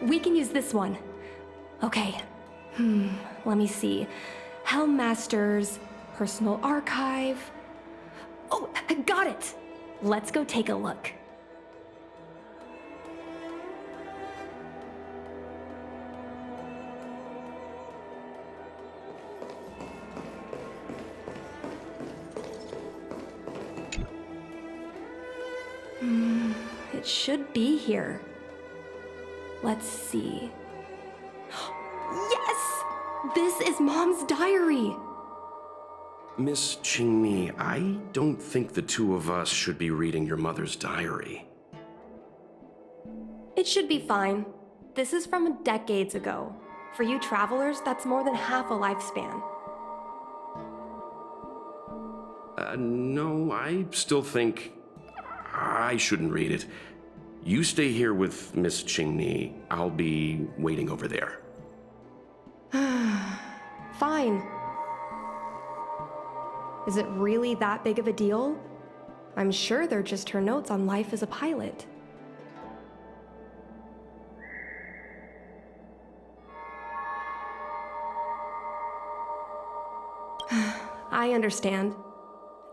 We can use this one. Okay. Let me see. Helmmaster's personal archive. Oh, I got it! Let's go take a look. It should be here. Let's see. Yes! This is Mom's diary! Miss Qingmi, I don't think the two of us should be reading your mother's diary. It should be fine. This is from decades ago. For you travelers, that's more than half a lifespan. No, I still think I shouldn't read it. You stay here with Miss Qingmi. I'll be waiting over there. Fine. Is it really that big of a deal? I'm sure they're just her notes on life as a pilot. I understand.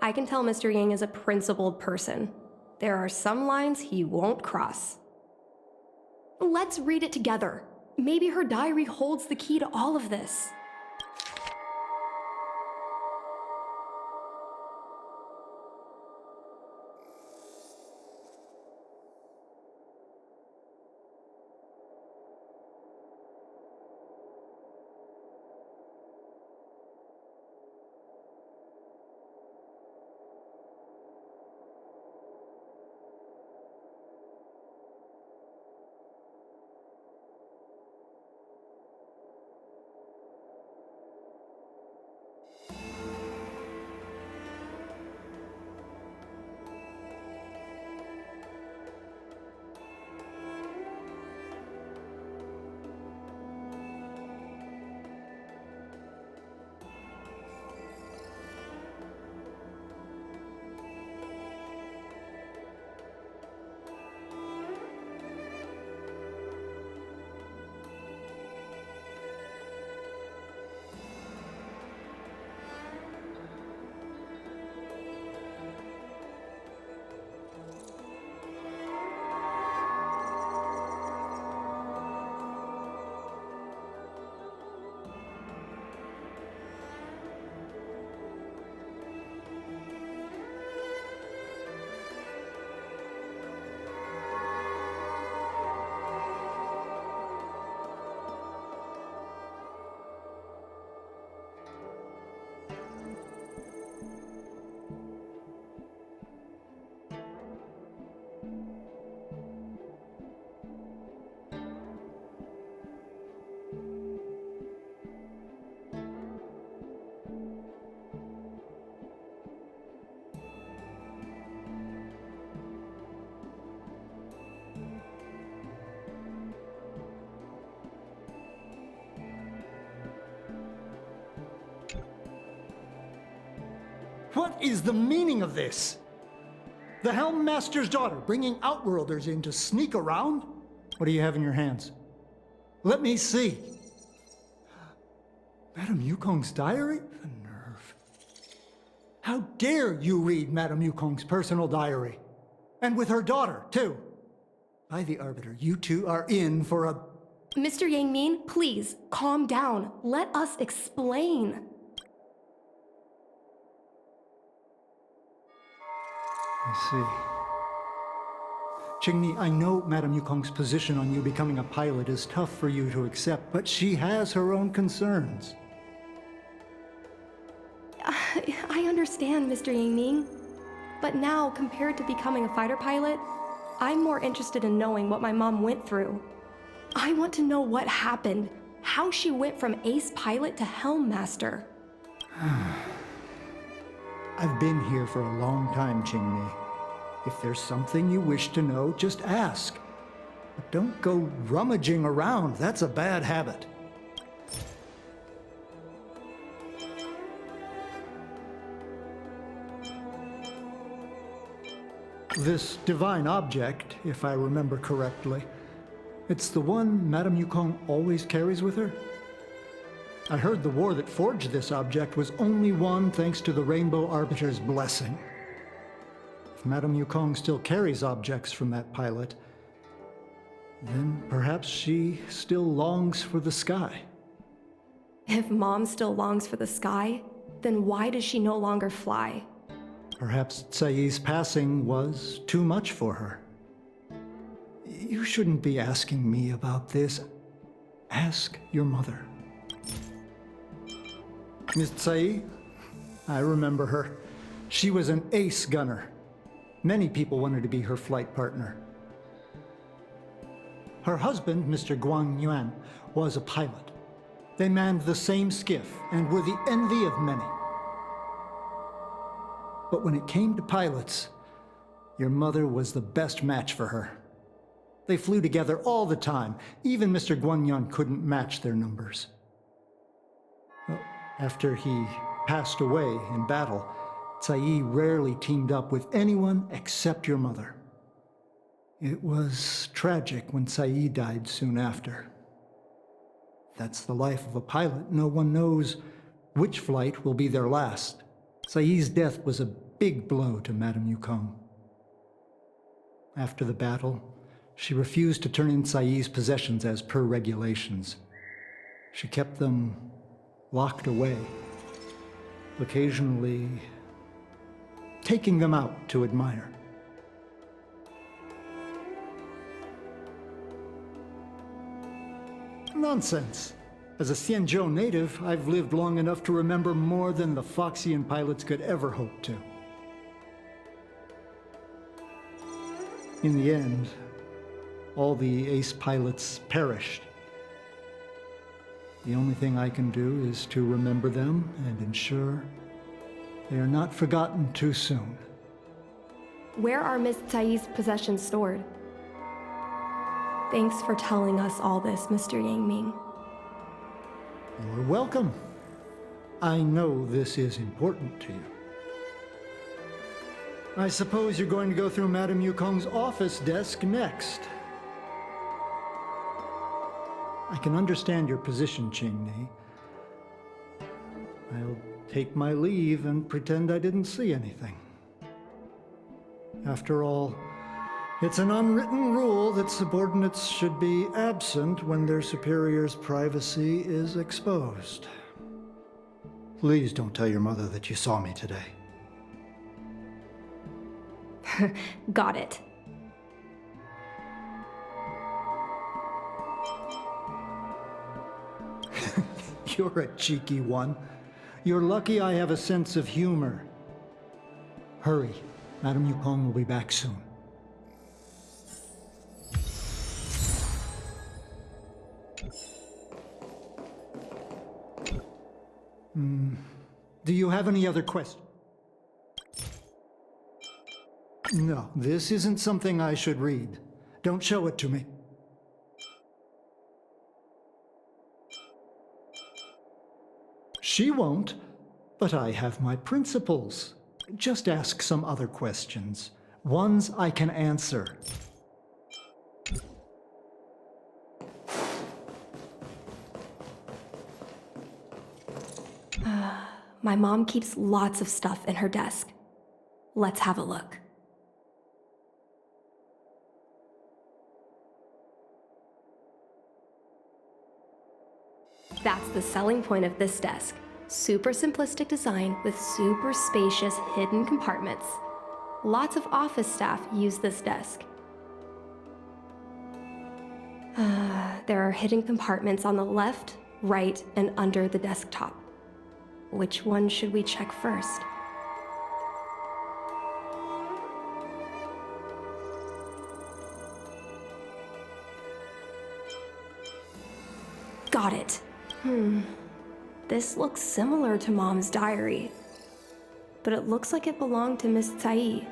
I can tell Mr. Yang is a principled person. There are some lines he won't cross. Let's read it together. Maybe her diary holds the key to all of this. What is the meaning of this? The Helmmaster's daughter bringing Outworlders in to sneak around? What do you have in your hands? Let me see. Madame Yukong's diary? The nerve. How dare you read Madame Yukong's personal diary? And with her daughter, too. By the Arbiter, you two are in for a... Mr. Yang Min, please, calm down. Let us explain. I see. Qingmi, I know Madame Yukong's position on you becoming a pilot is tough for you to accept, but she has her own concerns. I understand, Mr. Yang Ming. But now, compared to becoming a fighter pilot, I'm more interested in knowing what my mom went through. I want to know what happened, how she went from ace pilot to Helmmaster. I've been here for a long time, Qingmi. If there's something you wish to know, just ask. But don't go rummaging around. That's a bad habit. This divine object, if I remember correctly, It's the one Madame Yukong always carries with her? I heard the war that forged this object was only won thanks to the Rainbow Arbiter's blessing. If Madame Yukong still carries objects from that pilot, then perhaps she still longs for the sky. If Mom still longs for the sky, then why does she no longer fly? Perhaps Tsai's passing was too much for her. You shouldn't be asking me about this. Ask your mother. Miss Tsai, I remember her. She was an ace gunner. Many people wanted to be her flight partner. Her husband, Mr. Guang Yuan, was a pilot. They manned the same skiff and were the envy of many. But when it came to pilots, your mother was the best match for her. They flew together all the time. Even Mr. Guanyan couldn't match their numbers. Well, after he passed away in battle, Tsai rarely teamed up with anyone except your mother. It was tragic when Tsai died soon after. That's the life of a pilot. No one knows which flight will be their last. Tsai's death was a big blow to Madame Yukong. After the battle, she refused to turn in Tsai's possessions as per regulations. She kept them locked away, occasionally taking them out to admire. Nonsense. As a Xianzhou native, I've lived long enough to remember more than the Foxian pilots could ever hope to. In the end, all the ace pilots perished. The only thing I can do is to remember them and ensure they are not forgotten too soon. Where are Miss Tsai's possessions stored? Thanks for telling us all this, Mr. Yangming. You're welcome. I know this is important to you. I suppose you're going to go through Madame Yukong's office desk next. I can understand your position, Qingni. I'll take my leave and pretend I didn't see anything. After all, it's an unwritten rule that subordinates should be absent when their superior's privacy is exposed. Please don't tell your mother that you saw me today. Got it. You're a cheeky one. You're lucky I have a sense of humor. Hurry. Madame Yukong will be back soon. Do you have any other questions? No, this isn't something I should read. Don't show it to me. She won't, but I have my principles. Just ask some other questions. Ones I can answer. My mom keeps lots of stuff in her desk. Let's have a look. That's the selling point of this desk. Super simplistic design with super spacious hidden compartments. Lots of office staff use this desk. There are hidden compartments on the left, right, and under the desktop. Which one should we check first? Got it. This looks similar to Mom's diary, but it looks like it belonged to Miss Tsai.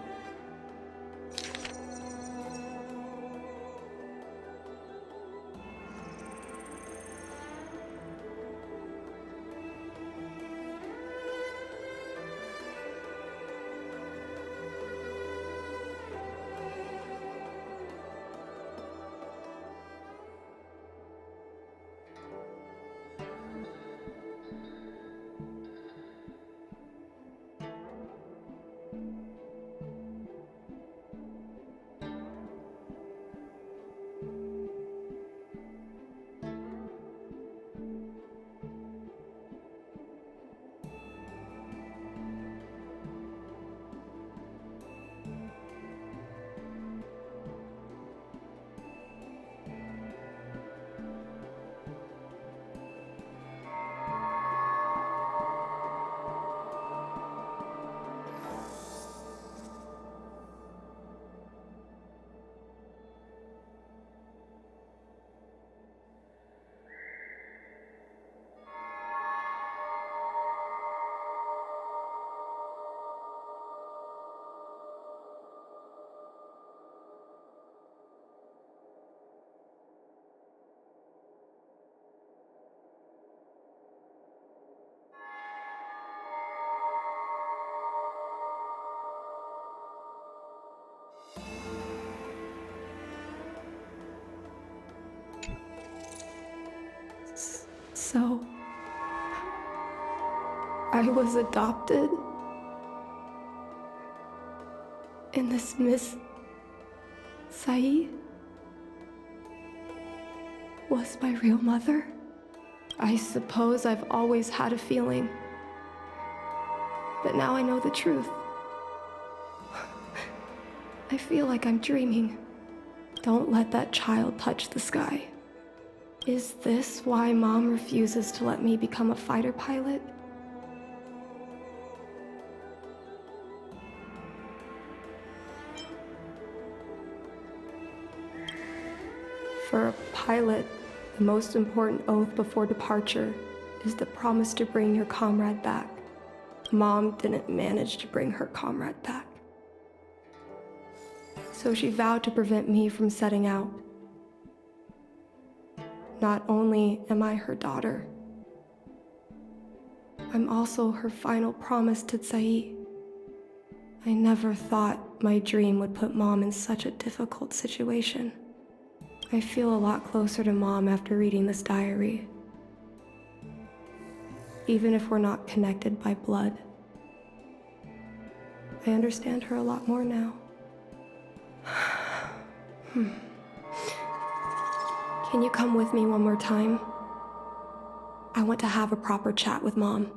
So, I was adopted? And this Miss Sae was my real mother? I suppose I've always had a feeling. But now I know the truth. I feel like I'm dreaming. Don't let that child touch the sky. Is this why Mom refuses to let me become a fighter pilot? For a pilot, the most important oath before departure is the promise to bring your comrade back. Mom didn't manage to bring her comrade back. So she vowed to prevent me from setting out. Not only am I her daughter, I'm also her final promise to Sae. I never thought my dream would put Mom in such a difficult situation. I feel a lot closer to Mom after reading this diary. Even if we're not connected by blood. I understand her a lot more now. Can you come with me one more time? I want to have a proper chat with Mom.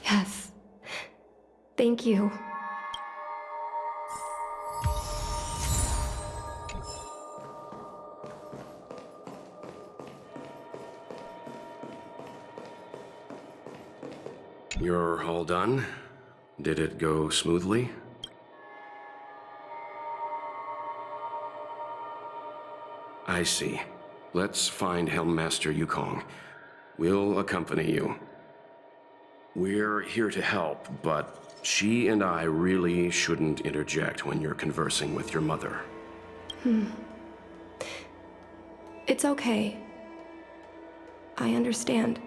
Yes. Thank you. You're all done? Did it go smoothly? I see. Let's find Helmmaster Yukong. We'll accompany you. We're here to help, but she and I really shouldn't interject when you're conversing with your mother. It's okay. I understand.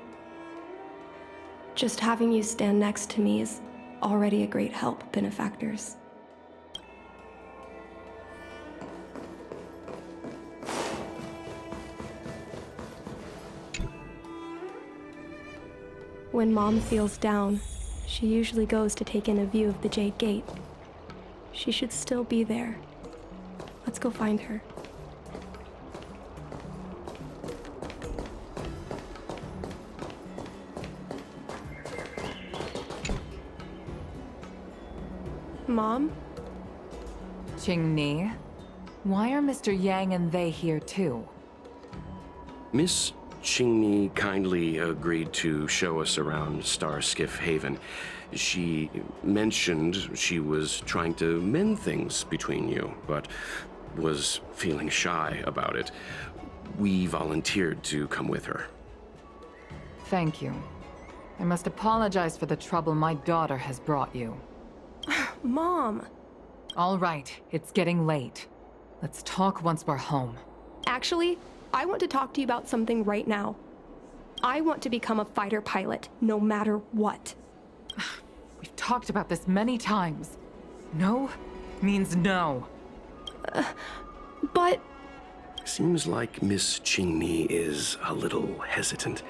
Just having you stand next to me is already a great help, benefactors. When Mom feels down, she usually goes to take in a view of the Jade Gate. She should still be there. Let's go find her. Mom? Qingni, why are Mr. Yang and they here too? Miss Qingni kindly agreed to show us around Starskiff Haven. She mentioned she was trying to mend things between you, but was feeling shy about it. We volunteered to come with her. Thank you. I must apologize for the trouble my daughter has brought you. Mom! All right, it's getting late. Let's talk once we're home. Actually, I want to talk to you about something right now. I want to become a fighter pilot, no matter what. We've talked about this many times. No means no. But... Seems like Miss Qingni is a little hesitant.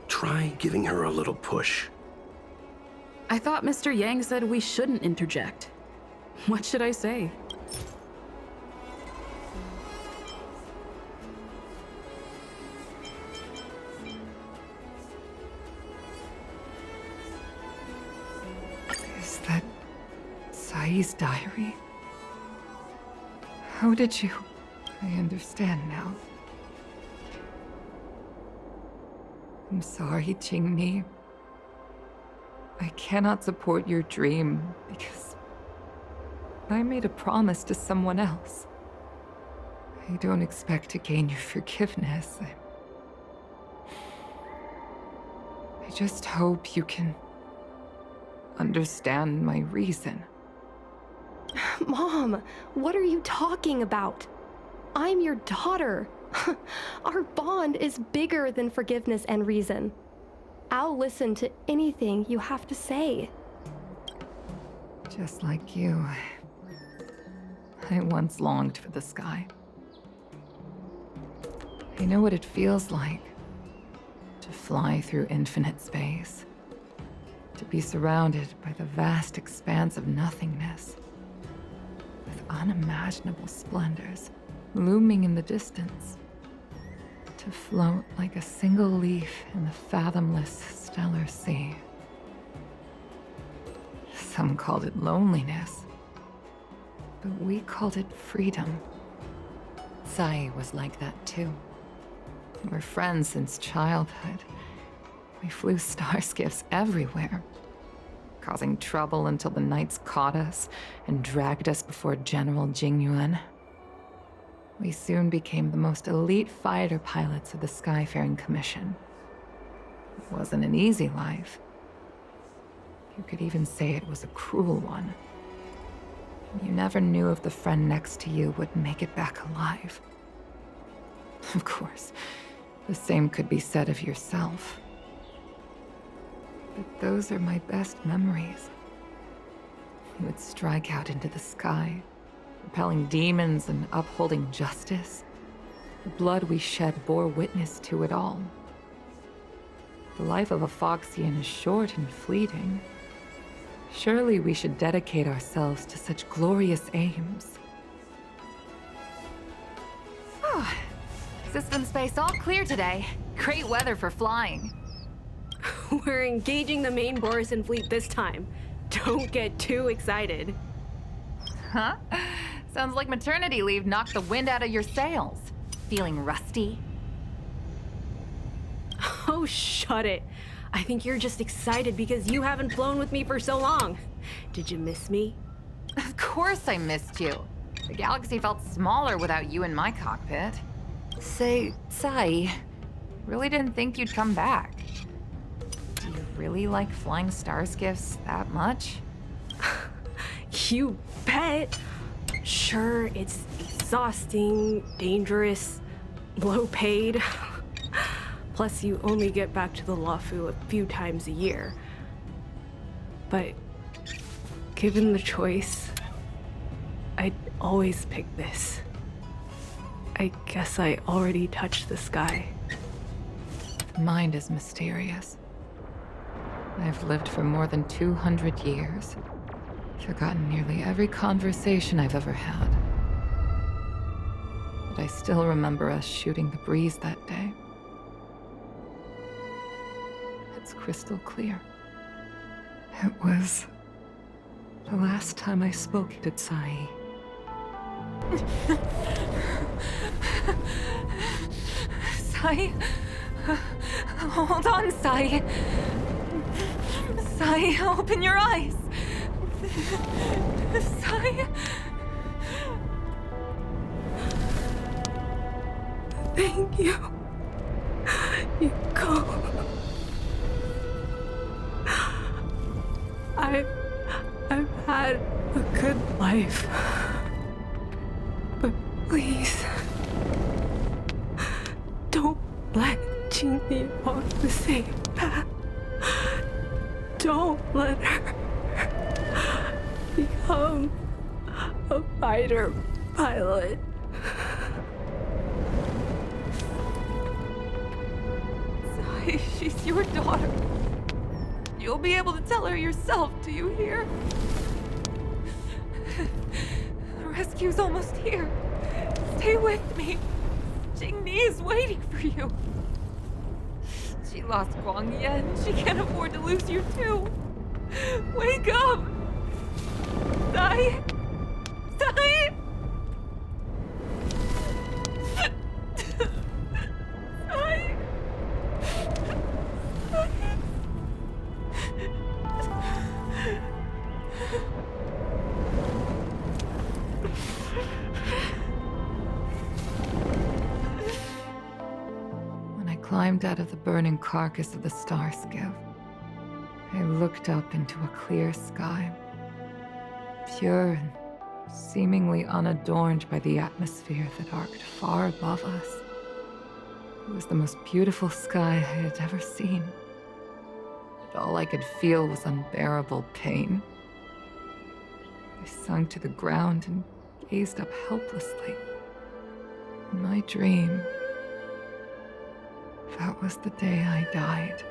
Try giving her a little push. I thought Mr. Yang said we shouldn't interject. What should I say? Is that Sae's diary? How did you... I understand now. I'm sorry, Qingni. I cannot support your dream because I made a promise to someone else. I don't expect to gain your forgiveness. I just hope you can understand my reason. Mom, what are you talking about? I'm your daughter. Our bond is bigger than forgiveness and reason. I'll listen to anything you have to say. Just like you, I once longed for the sky. I know what it feels like to fly through infinite space, to be surrounded by the vast expanse of nothingness, with unimaginable splendors looming in the distance, to float like a single leaf in the fathomless stellar sea. Some called it loneliness, but we called it freedom. Sai was like that too. We're friends since childhood. We flew star skiffs everywhere, causing trouble until the knights caught us and dragged us before General Jingyuan. We soon became the most elite fighter pilots of the Skyfaring Commission. It wasn't an easy life. You could even say it was a cruel one. You never knew if the friend next to you would make it back alive. Of course, the same could be said of yourself. But those are my best memories. We would strike out into the sky, repelling demons and upholding justice. The blood we shed bore witness to it all. The life of a Foxian is short and fleeting. Surely we should dedicate ourselves to such glorious aims. System space all clear today. Great weather for flying. We're engaging the main Borison fleet this time. Don't get too excited. Huh? Sounds like maternity leave knocked the wind out of your sails. Feeling rusty? Oh, shut it. I think you're just excited because you haven't flown with me for so long. Did you miss me? Of course I missed you. The galaxy felt smaller without you in my cockpit. Say, Sai, really didn't think you'd come back. Do you really like flying star skiffs that much? You bet. Sure, it's exhausting, dangerous, low paid. Plus, you only get back to the Luofu a few times a year. But given the choice, I'd always pick this. I guess I already touched the sky. The mind is mysterious. I've lived for more than 200 years, forgotten nearly every conversation I've ever had. But I still remember us shooting the breeze that day. It's crystal clear. It was the last time I spoke to Sai. Sai? Hold on, Sai. Sai, open your eyes. Sai? Thank you. You go. I've had a good life. But please, don't let Jinmi walk the same path. Don't let her become a fighter pilot. Sai, she's your daughter. You'll be able to tell her yourself, do you hear? The rescue's almost here. Stay with me. Jingni is waiting for you. She lost Guang Yan. She can't afford to lose you too. Wake up! Sai! Sai! Sai! When I climbed out of the burning carcass of the star skiff, I looked up into a clear sky, pure and seemingly unadorned by the atmosphere that arced far above us. It was the most beautiful sky I had ever seen. But all I could feel was unbearable pain. I sunk to the ground and gazed up helplessly. In my dream, that was the day I died.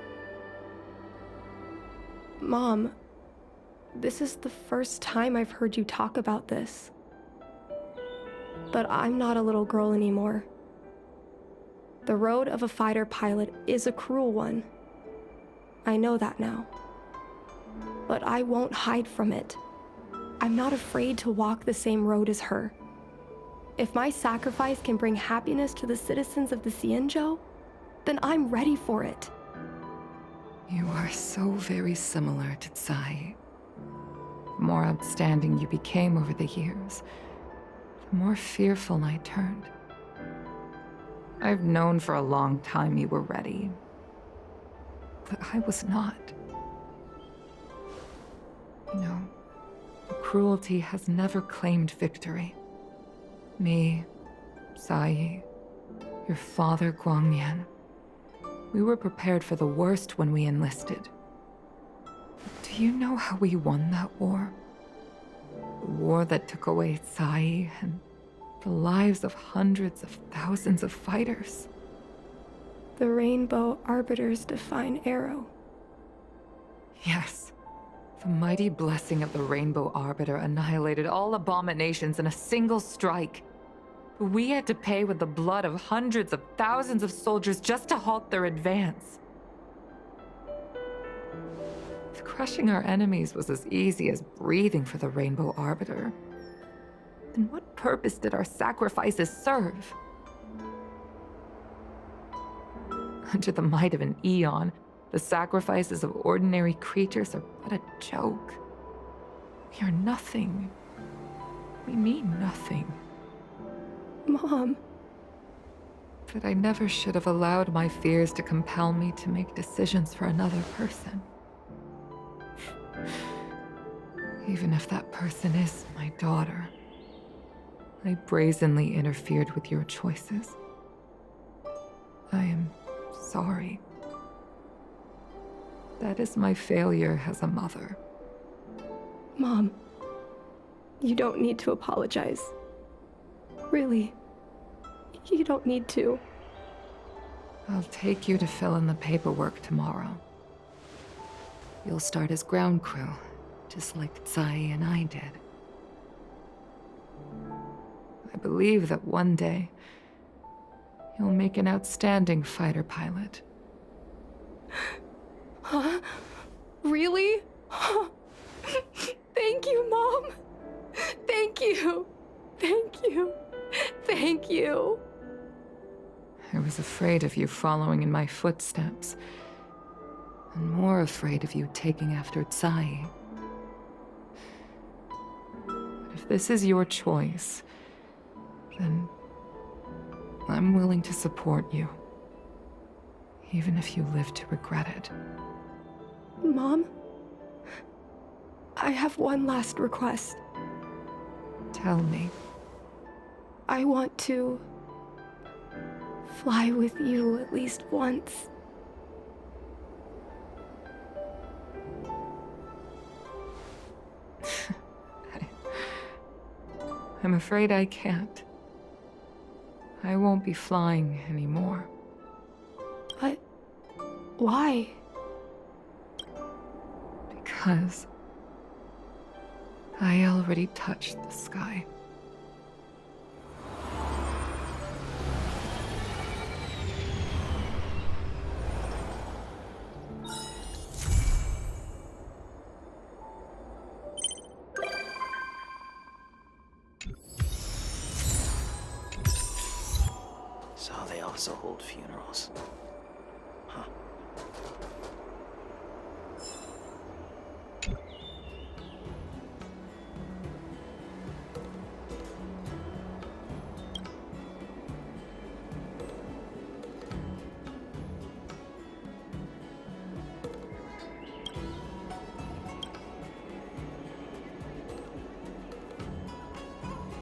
Mom, this is the first time I've heard you talk about this. But I'm not a little girl anymore. The road of a fighter pilot is a cruel one. I know that now. But I won't hide from it. I'm not afraid to walk the same road as her. If my sacrifice can bring happiness to the citizens of the Cienjo, then I'm ready for it. You are so very similar to Tsai. The more upstanding you became over the years, the more fearful I turned. I've known for a long time you were ready, but I was not. You know, cruelty has never claimed victory. Me, Sai, your father Guangyan, we were prepared for the worst when we enlisted. Do you know how we won that war? The war that took away Sai and the lives of hundreds of thousands of fighters. The Rainbow Arbiter's divine arrow. Yes. The mighty blessing of the Rainbow Arbiter annihilated all abominations in a single strike. We had to pay with the blood of hundreds of thousands of soldiers just to halt their advance. If crushing our enemies was as easy as breathing for the Rainbow Arbiter, then what purpose did our sacrifices serve? Under the might of an eon, the sacrifices of ordinary creatures are but a joke. We are nothing. We mean nothing. Mom. But I never should have allowed my fears to compel me to make decisions for another person. Even if that person is my daughter, I brazenly interfered with your choices. I am sorry. That is my failure as a mother. Mom, you don't need to apologize. Really, you don't need to. I'll take you to fill in the paperwork tomorrow. You'll start as ground crew, just like Tsai and I did. I believe that one day, you'll make an outstanding fighter pilot. Huh? Really? Thank you, Mom. Thank you. Thank you. Thank you. I was afraid of you following in my footsteps, and more afraid of you taking after Tsai. But if this is your choice, then I'm willing to support you, even if you live to regret it. Mom, I have one last request. Tell me. I want to fly with you at least once. I'm afraid I can't. I won't be flying anymore. But why? Because I already touched the sky. So they also hold funerals.